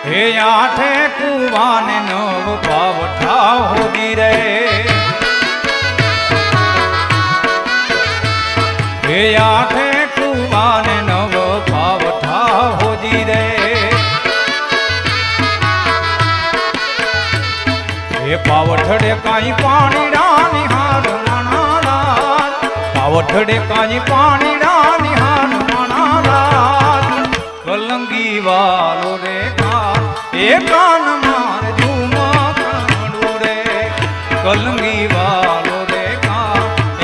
हे आठे कुवान नव पावठा होगी रे हे आठे कुवान नव पावठा होगी रे हे पावठड़े काई पानी रानी हार मनाला पावठड़े काई पानी रानी हार मनाला कलंगी वालो रे ए कान मार झूमा कांडू रे कलंगी वालो रे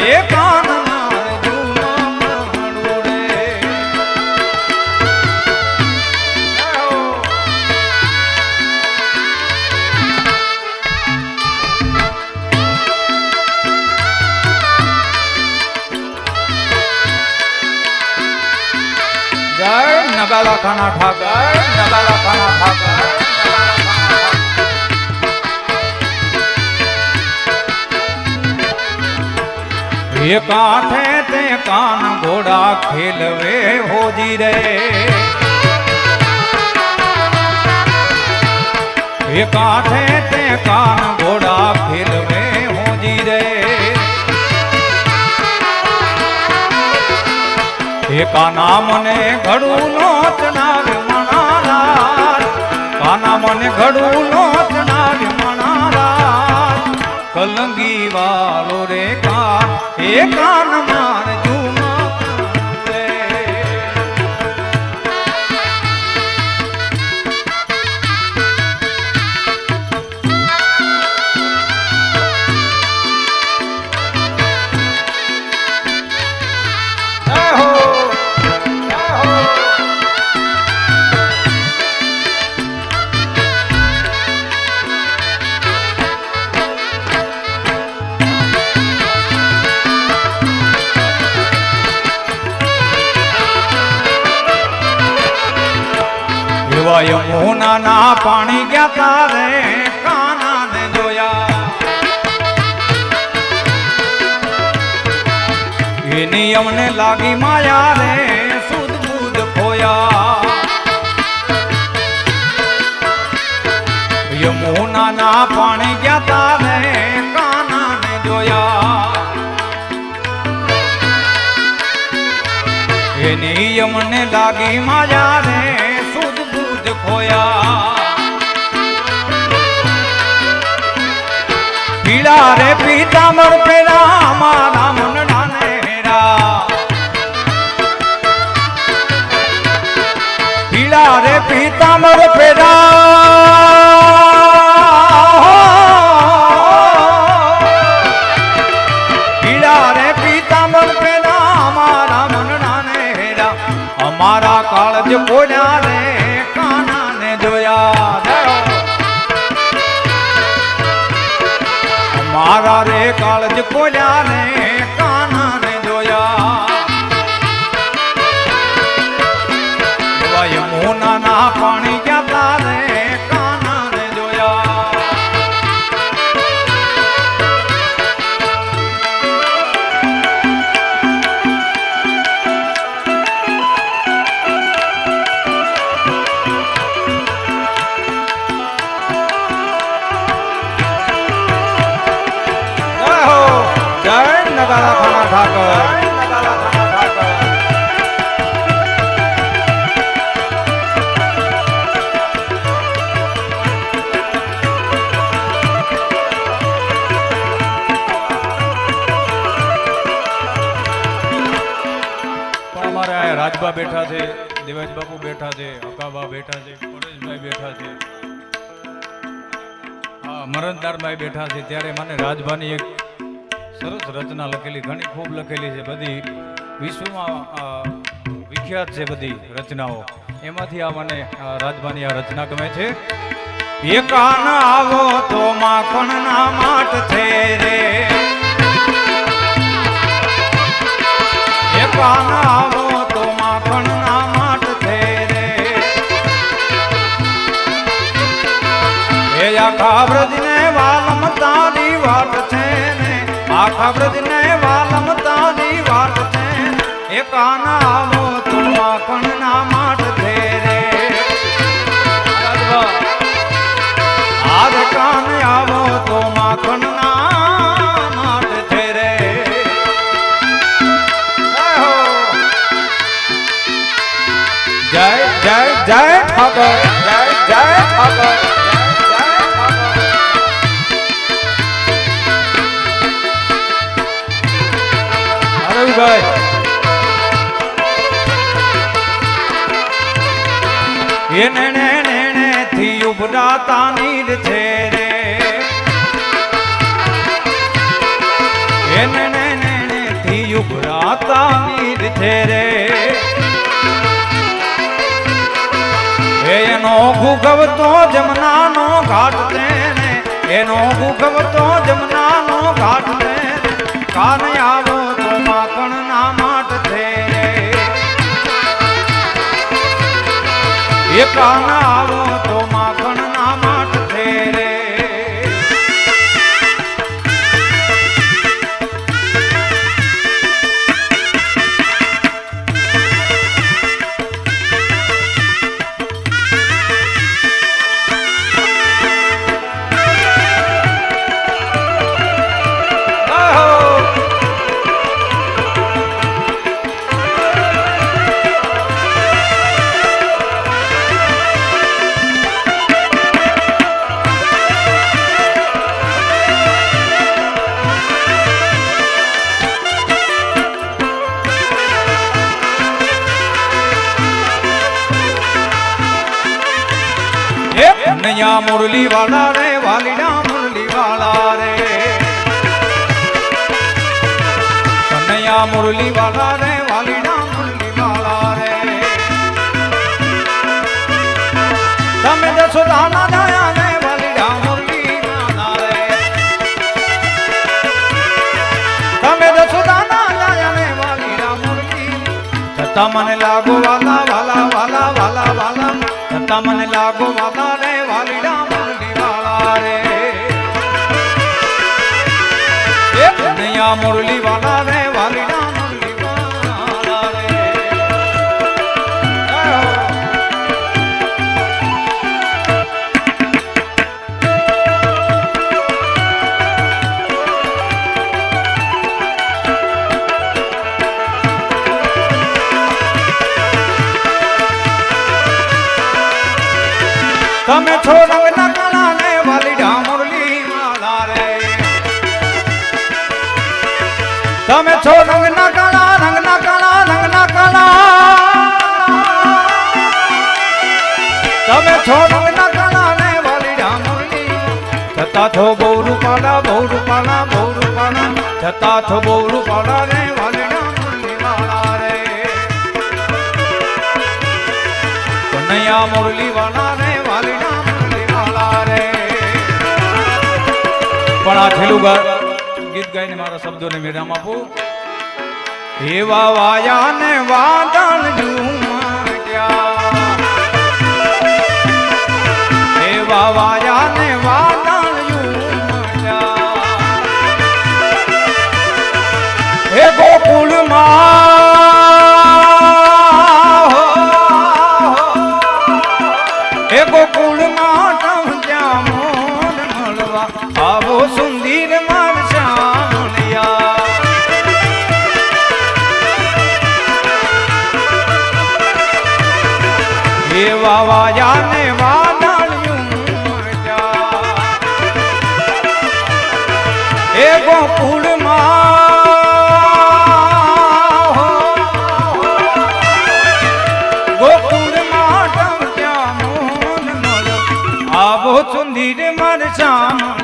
ए कान मार झूमा कांडू रे जय नगाला खाना ठाकर नगाला खाना ठाकर ये काठे ते कान घोड़ा खेलवे हो जी रे ये काठे ते कान घोड़ा खेलवे हो जी रे ये काना मने घड़ू लोच नाग मनाला काना मने घड़ू लोच नाग मनाला कलंगी वालो रे ए कान मार झूमा रे यमुना ना पानी गया तारे काना ने जोया ये नियम ने लागी माया रे सुध बुध खोया यमुना ना पानी गया तारे काना ने जोया ये नियम ने लागी माया रे खोया पीड़ा रे पीतांबर पेरा हमारा मन डानेरा पीड़ा रे पीतांबर पेरा पीड़ा रे पीतांबर पेरा हमारा मन डानेरा हमारा कालज कोया रे मारा रे कालज कोल्या ने काना ने जोया यमुना ना पानी जाता रे काना ने जोया नगाला खाना ठाकर राजबा बैठा थे देवाज बापू बैठा थे अकाबा बैठा थे परेश भाई बैठा थे हाँ मरनदार भाई बैठा थे त्यारे माने राजबा ની એક સરસ રચના લખેલી ઘણી ખૂબ લખેલી છે બધી વિશ્વમાં વિખ્યાત છે બધી રચનાઓ એમાંથી આ મને રાજબાની આ રચના ગમે છે એ કાન આવો તો માખણ ના માટ છે રે એ કાન આવો તો માખણ ના માટ છે રે એ આખા બ્રજને વાલમ તારી વાત છે ને આખા બ્રજને વાલમ તારી વાત છે એ કાન આવો તો માખણ ના માટ છે રે જય જય ઠાકોર જય જય ઠાકોર એને નેણે થી ઉભરાતા નીર છે રે એને નેણે થી ઉભરાતા નીર છે રે એનો ભૂગવતો જમનાનો ઘાટ તેને એનો ભૂગવતો જમનાનો ઘાટ તેને કાન આવો તો માખણ ના માટ છે એ કાન આવો તો માખણ ના માટ છે રે કનૈયા મુરલી વાલા રે વાલીડા મુરલી વાલા રે કનૈયા મુરલી વાલા રે વાલીડા મુરલી વાલા રે તમે જશોદાના જાયા ને વાલીડા મુરલી વાલા રે તમે જશોદાના જાયા ને વાલીડા મુરલી છતાં મને લાગો વાલા વાલા વાલા વાલા વાલા છતાં મને લાગો વાલા રે વાલીડા મુરલી વાલા રે કનૈયા મુરલી વાલા રે વાલીડા મુરલી વાલા રે તમે છો રંગના કાળા ને વાલીડા મુરલી વાલા રે તમે છો રંગના કાળા રંગના કાળા રંગના કાળા તમે છો રંગના કાળા ને વાલીડા મુરલી છતાં છો બહુ રૂપાળા બહુ રૂપાળા બહુ રૂપાળા છતાં છો બહુ રૂપાળા રે વાલીડા મુરલી વાલા રે કનૈયા મુરલી વાલા રે વાલીડા મુરલી વાલા રે પણ આ છેલ્લું ગીત ગાઈને મારા શબ્દોને વિરામ આપું એવા વાયા ને વાદળ ઝૂમ્યા એવા વાયા ને વાદળ ઝૂમ્યા હે ગોકુળમાં હે ગોકુળમાં જ્યાં મોન મળવા આવો સુંદર મારસાણિયા એવા વાયા ને વાદળ્યું એ ગોકુળમાં જ્યાં મોન મળવા આવો સુંદર મારસાણિયા